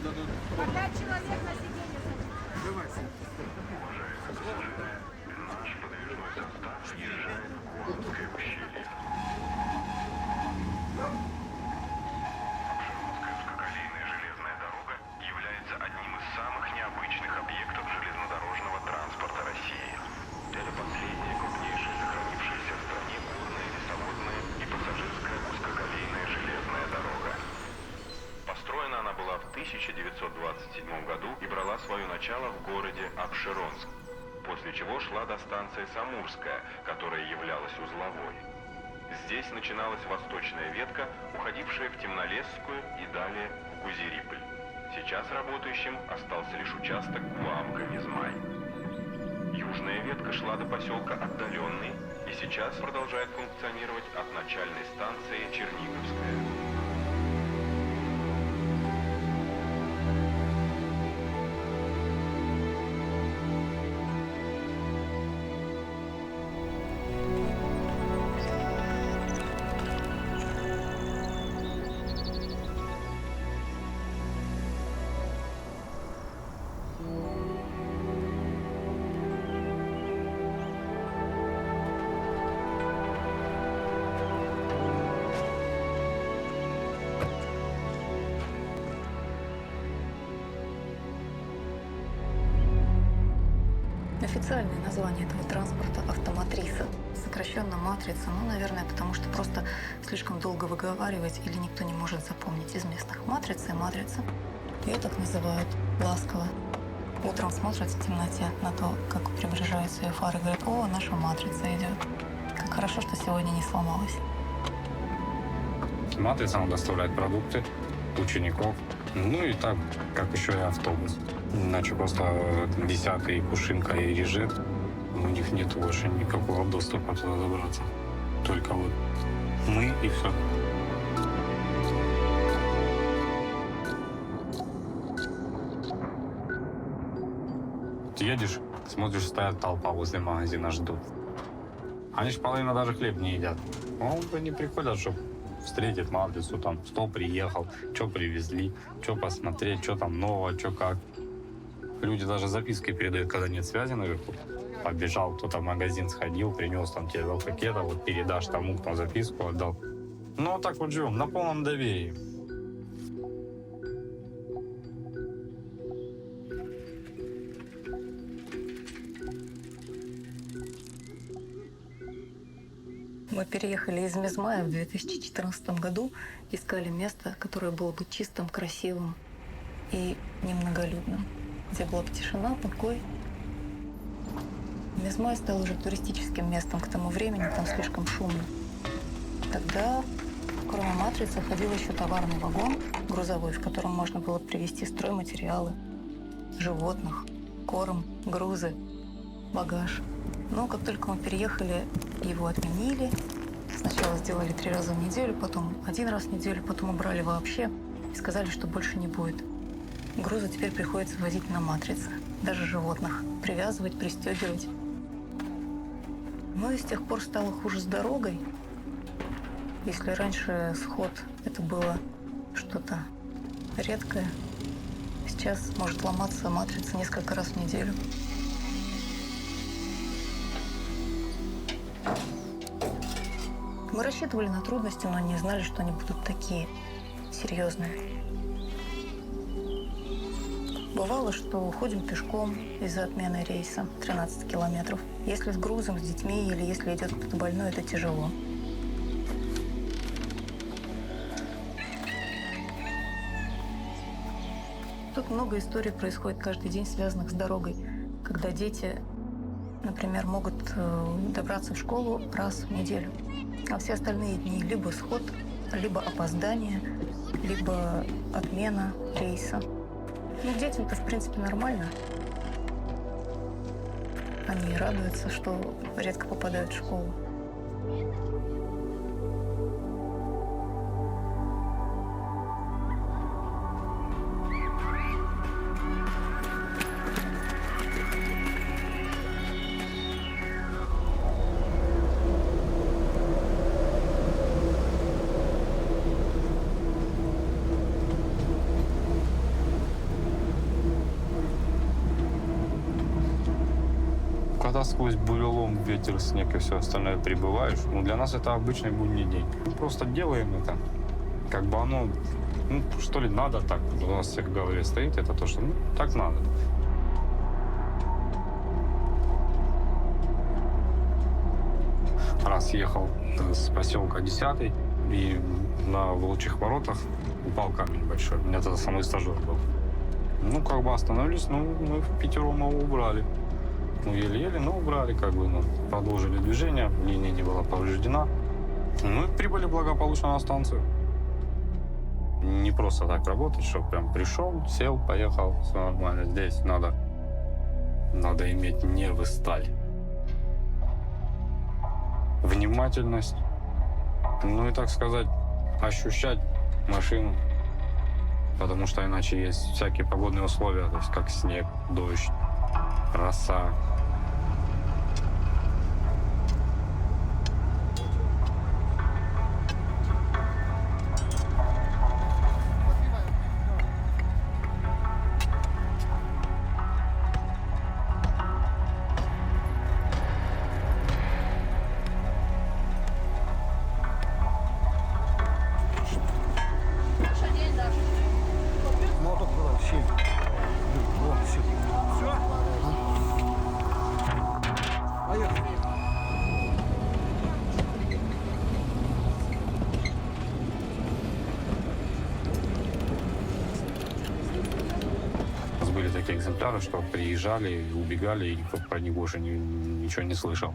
Когда человек на сиденье садится. Давай. Узкоколейная железная дорога является одним из самых необычных объектов железнодорожного транспорта России. Это последняя крупнейшая сохранившаяся в стране горная, лесовозная и пассажирская узкоколейная железная дорога. Построена она была в 1927 году и брала свое начало в городе Апшеронск, после чего шла до станции Самурская, которая являлась узловой. Здесь начиналась восточная ветка, уходившая в Темнолесскую и далее в Гузерипль. Сейчас работающим остался лишь участок Гуамка-Мизмай. Южная ветка шла до поселка Отдаленный и сейчас продолжает функционировать от начальной станции Черниговская. Официальное название этого транспорта — автоматриса. Сокращенно матрица, наверное, потому что просто слишком долго выговаривать или никто не может запомнить из местных. Матрица и матрица. Ее так называют ласково. Утром смотрят в темноте на то, как приближаются ее фары, и говорят: «О, наша матрица идет. Как хорошо, что сегодня не сломалась». Матрица нам доставляет продукты, учеников, и так, как еще и автобус. Иначе просто десятый, Кушинка и Режет, у них нет больше никакого доступа туда добраться. Только вот мы и все. Ты едешь, смотришь, стоят толпа возле магазина, ждут. Они ж половина даже хлеб не едят. Они приходят, чтобы встретить матрицу, там, кто приехал, что привезли, что посмотреть, что там нового, что как. Люди даже записки передают, когда нет связи наверху. Побежал кто-то в магазин, сходил, принес там тебе 2 пакета, вот передашь тому, кто записку отдал. Вот так вот живем, на полном доверии. Мы переехали из Мизмая в 2014 году, искали место, которое было бы чистым, красивым и немноголюдным, где была бы тишина, покой. Мизмай стал уже туристическим местом к тому времени, там слишком шумно. Тогда, кроме матрицы, ходил еще товарный вагон грузовой, в котором можно было привезти стройматериалы, животных, корм, грузы, багаж. Но как только мы переехали, его отменили. Сначала сделали 3 раза в неделю, потом 1 раз в неделю, потом убрали вообще и сказали, что больше не будет. Грузы теперь приходится возить на матрице, даже животных, привязывать, пристегивать. И с тех пор стало хуже с дорогой. Если раньше сход это было что-то редкое, сейчас может ломаться матрица несколько раз в неделю. Мы рассчитывали на трудности, но не знали, что они будут такие серьезные. Бывало, что уходим пешком из-за отмены рейса 13 километров. Если с грузом, с детьми или если идет кто-то больной, это тяжело. Тут много историй происходит каждый день, связанных с дорогой, когда дети, например, могут добраться в школу раз в неделю, а все остальные дни либо сход, либо опоздание, либо отмена рейса. Детям-то, в принципе, нормально. Они радуются, что редко попадают в школу. когда сквозь бурелом, ветер, снег и все остальное прибываешь, ну, для нас это обычный будний день. Мы просто делаем это. Как бы оно, ну, что ли, надо так. У нас всех в голове стоит это то, что, ну, так надо. Раз ехал с поселка 10 и на Волчьих воротах упал камень большой. У меня тогда самый стажер был. Ну, как бы остановились, ну, мы впятером его убрали. Ну, еле-еле, но убрали, как бы, ну, продолжили движение, линия не была повреждена. Ну, и прибыли благополучно на станцию. Не просто так работать, что прям пришел, сел, поехал, все нормально. Здесь надо иметь нервы сталь. Внимательность, ну и, так сказать, ощущать машину, потому что иначе есть всякие погодные условия, то есть как снег, дождь, роса. Мотор туда, щель. Вон, все. Все? Поехали. У нас были такие экземпляры, что приезжали, убегали, и никто про них больше ничего не слышал.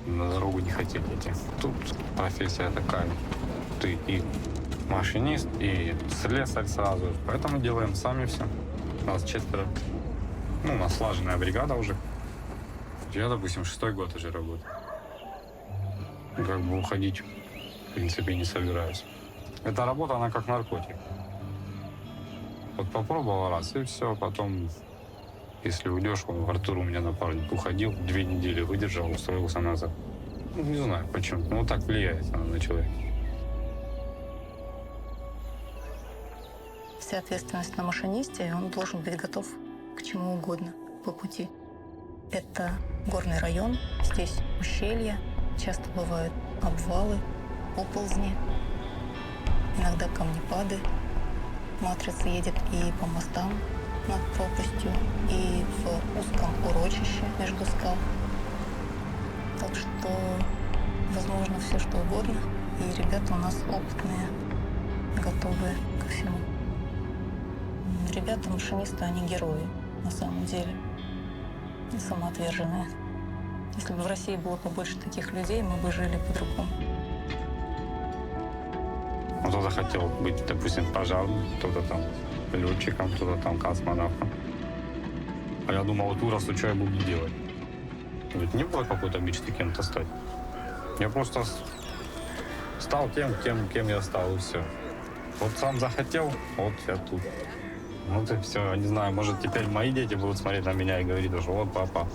На дорогу не хотели идти. Тут профессия такая. Ты и машинист, и слесарь сразу. Поэтому делаем сами все. Нас 4. Ну, у нас слаженная бригада уже. Я, допустим, 6-й год уже работаю. Как бы уходить, в принципе, не собираюсь. Эта работа, она как наркотик. Вот попробовал раз, и все. Потом, если уйдешь, в Артур у меня напарник уходил, 2 недели выдержал, устроился назад. Ну, не знаю почему. Ну, вот так влияет она на человека. Вся ответственность на машинисте, и он должен быть готов к чему угодно по пути. Это горный район, здесь ущелья, часто бывают обвалы, оползни, иногда камнепады. Матрица едет и по мостам над пропастью, и в узком урочище между скал. Так что возможно все что угодно, и ребята у нас опытные, готовые ко всему. Ребята, машинисты, они герои на самом деле, и самоотверженные. Если бы в России было побольше таких людей, мы бы жили по-другому. Кто-то хотел быть, допустим, пожарным, кто-то там летчиком, кто-то там космонавтом. А я думал, вот вырасту, что я буду делать. Ведь не было какой-то мечты кем-то стать. Я просто стал тем, кем я стал, и все. Вот сам захотел, вот я тут. Вот и все. Не знаю, может, теперь мои дети будут смотреть на меня и говорить, что вот папа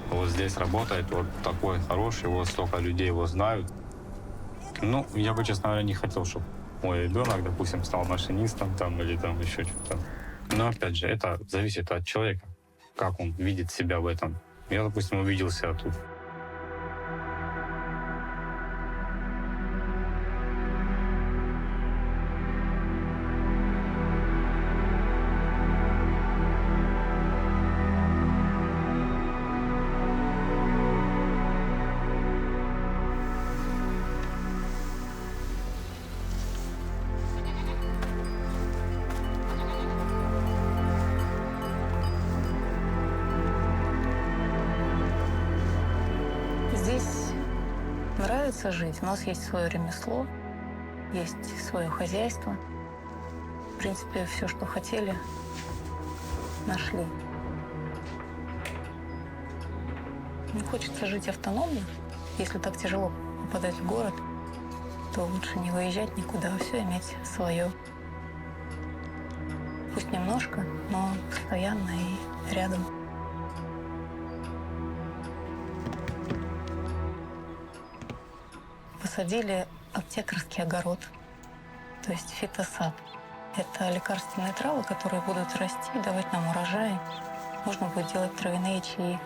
вот здесь работает, вот такой хороший, вот столько людей его знают. Ну, я бы, честно говоря, не хотел, чтобы мой ребенок, допустим, стал машинистом там или там еще что-то. Но, опять же, это зависит от человека, как он видит себя в этом. Я, допустим, увидел себя тут. Здесь нравится жить. У нас есть свое ремесло, есть свое хозяйство. В принципе, все, что хотели, нашли. Не хочется жить автономно. Если так тяжело попадать в город, то лучше не выезжать никуда, а все иметь свое. Пусть немножко, но постоянно и рядом. Посадили аптекарский огород, то есть фитосад. Это лекарственные травы, которые будут расти, давать нам урожай. Можно будет делать травяные чаи.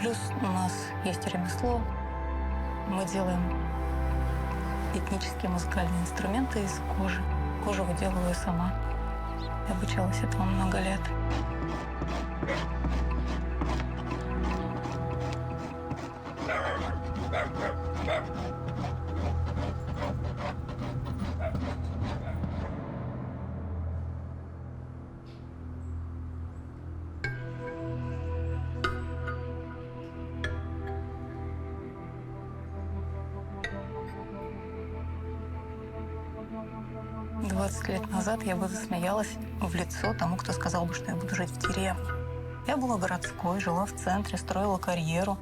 Плюс у нас есть ремесло. Мы делаем этнические музыкальные инструменты из кожи. Кожу выделываю сама. Я обучалась этому много лет. «20 лет назад я бы засмеялась в лицо тому, кто сказал бы, что я буду жить в деревне. Я была городской, жила в центре, строила карьеру.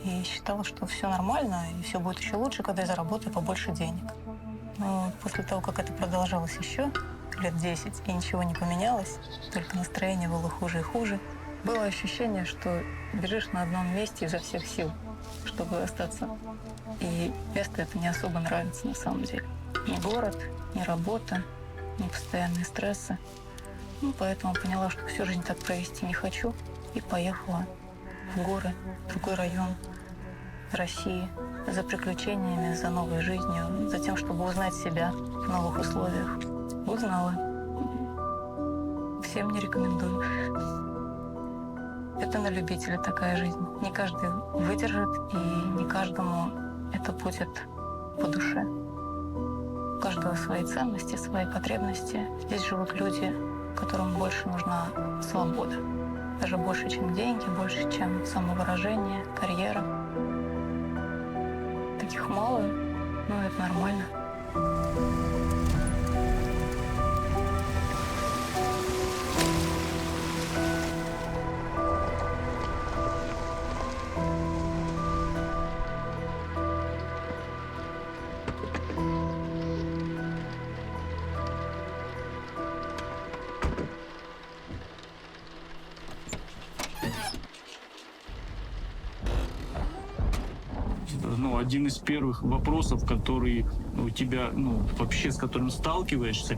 И считала, что все нормально, и все будет еще лучше, когда я заработаю побольше денег. Но после того, как это продолжалось еще лет 10, и ничего не поменялось, только настроение было хуже и хуже, было ощущение, что бежишь на одном месте изо всех сил, чтобы остаться. И место это не особо нравится на самом деле. Ни город, ни работа, ни постоянные стрессы. Поэтому поняла, что всю жизнь так провести не хочу, и поехала в горы, в другой район России, за приключениями, за новой жизнью, за тем, чтобы узнать себя в новых условиях. Узнала. Всем не рекомендую. Это на любителя такая жизнь. Не каждый выдержит, и не каждому это будет по душе. У каждого свои ценности, свои потребности. Здесь живут люди, которым больше нужна свобода. Даже больше, чем деньги, больше, чем самовыражение, карьера. Таких мало, но это нормально. Один из первых вопросов, который у тебя, вообще с которым сталкиваешься,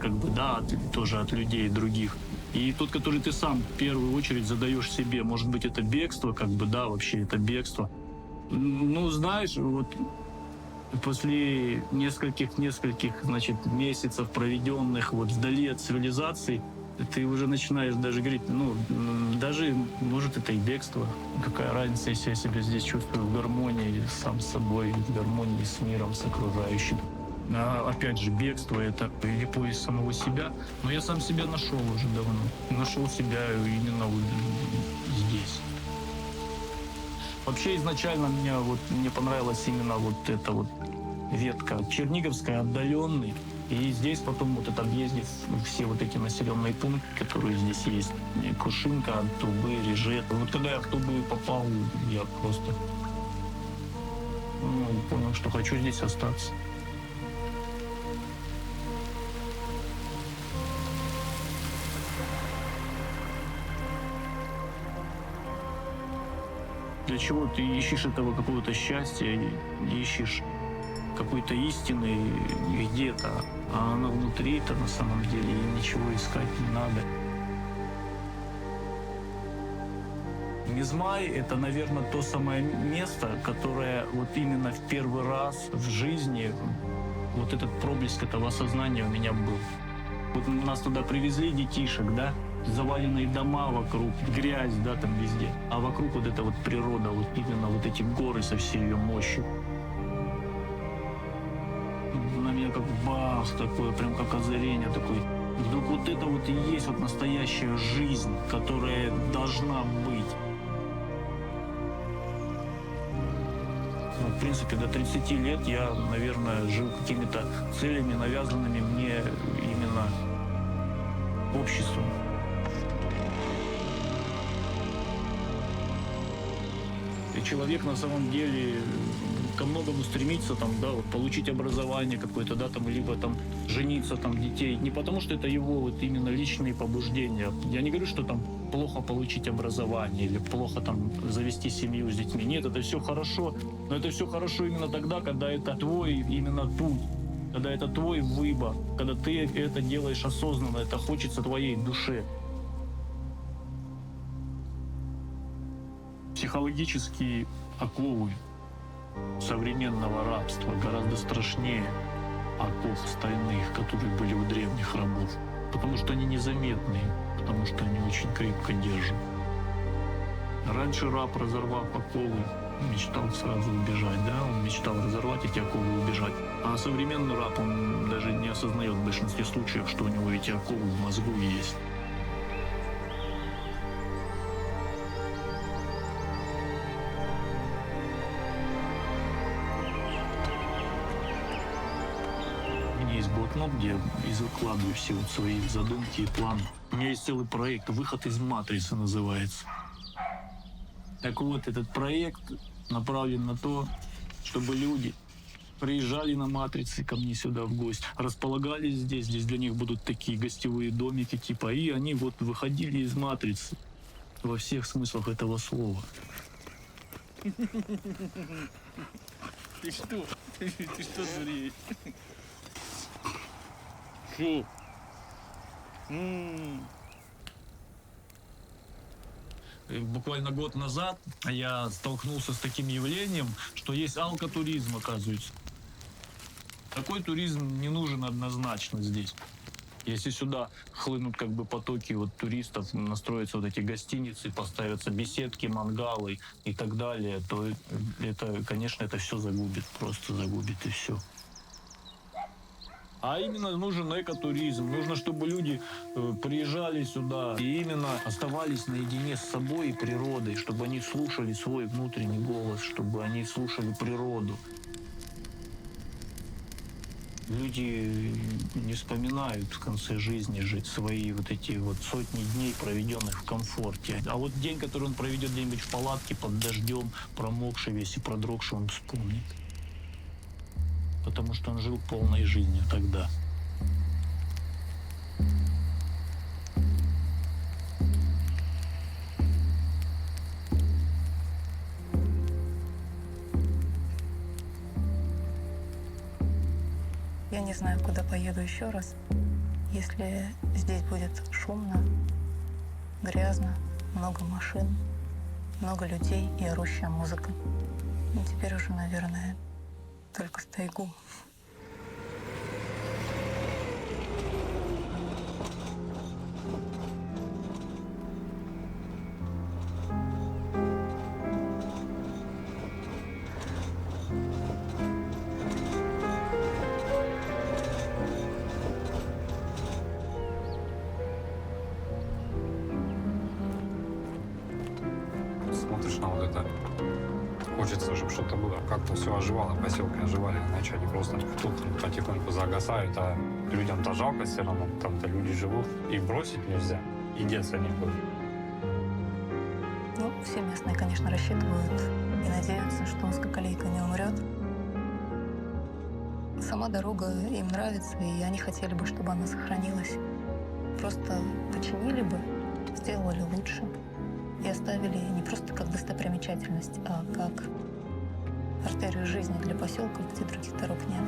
тоже от людей других. И тот, который ты сам в первую очередь задаешь себе, может быть, это бегство, вообще это бегство. Знаешь, вот после нескольких, месяцев, проведенных вдали от цивилизации, ты уже начинаешь даже говорить, даже, может, это и бегство. Какая разница, если я себя здесь чувствую в гармонии сам с собой, в гармонии с миром, с окружающим. Опять же, бегство — это или поиск самого себя. Но я сам себя нашел уже давно. Нашел себя именно здесь. Вообще, изначально мне понравилась именно эта ветка Черниговская, отдаленный. И здесь потом объездив все эти населенные пункты, которые здесь есть. Кушинка, Тубы, Режет. Когда я в Тубы попал, я просто понял, что хочу здесь остаться. Для чего ты ищешь этого какого-то счастья, ищешь какой-то истины где-то, а она внутри-то на самом деле, и ничего искать не надо. Мизмай — это, наверное, то самое место, которое именно в первый раз в жизни этот проблеск этого осознания у меня был. Нас туда привезли, детишек, заваленные дома вокруг, грязь, там везде. А вокруг эта природа, именно эти горы со всей ее мощью. На меня как бах такое, прям как озарение такое. Вдруг это и есть настоящая жизнь, которая должна быть. В принципе, до 30 лет я, наверное, жил какими-то целями, навязанными мне именно обществом. И человек на самом деле ко многому стремится, получить образование какое-то, либо жениться, детей. Не потому, что это его именно личные побуждения. Я не говорю, что плохо получить образование или плохо завести семью с детьми. Нет, это все хорошо. Но это все хорошо именно тогда, когда это твой именно путь, когда это твой выбор, когда ты это делаешь осознанно, это хочется твоей душе. Психологические оковы современного рабства гораздо страшнее оков стальных, которые были у древних рабов. Потому что они незаметные, потому что они очень крепко держат. Раньше раб, разорвав оковы, мечтал сразу убежать, да? Он мечтал разорвать эти оковы и убежать. А современный раб, он даже не осознает в большинстве случаев, что у него эти оковы в мозгу есть. У меня есть блокнот, где я выкладываю все вот свои задумки и планы. У меня есть целый проект «Выход из матрицы» называется. Так вот, этот проект направлен на то, чтобы люди приезжали на матрицы ко мне сюда в гости, располагались здесь для них будут такие гостевые домики типа, и они вот выходили из матрицы во всех смыслах этого слова. Ты что? Ты что, дуреешь? Фу. Буквально год назад я столкнулся с таким явлением, что есть алкотуризм, оказывается. Такой туризм не нужен однозначно здесь. Если сюда хлынут как бы потоки вот туристов, настроятся вот эти гостиницы, поставятся беседки, мангалы и так далее, то это, конечно, это все загубит, просто загубит и все. А именно нужен экотуризм. Нужно, чтобы люди приезжали сюда и именно оставались наедине с собой и природой, чтобы они слушали свой внутренний голос, чтобы они слушали природу. Люди не вспоминают в конце жизни жить свои вот эти вот сотни дней, проведенных в комфорте. А вот день, который он проведет где-нибудь в палатке под дождем, промокший весь и продрогший, он вспомнит. Потому что он жил полной жизнью тогда. Я не знаю, куда поеду еще раз, если здесь будет шумно, грязно, много машин, много людей и орущая музыка. И теперь уже, наверное, только в тайгу. Смотришь на вот это, хочется, чтобы что-то было. Как-то все оживало, поселки оживали, иначе они просто тут потихоньку загасают, а людям-то жалко все равно, там-то люди живут. И бросить нельзя, и деться некуда. Ну, все местные, конечно, рассчитывают и надеются, что узкоколейка не умрет. Сама дорога им нравится, и они хотели бы, чтобы она сохранилась. Просто починили бы, сделали лучше и оставили не просто как достопримечательность, а как артерию жизни для поселков, где других дорог нет.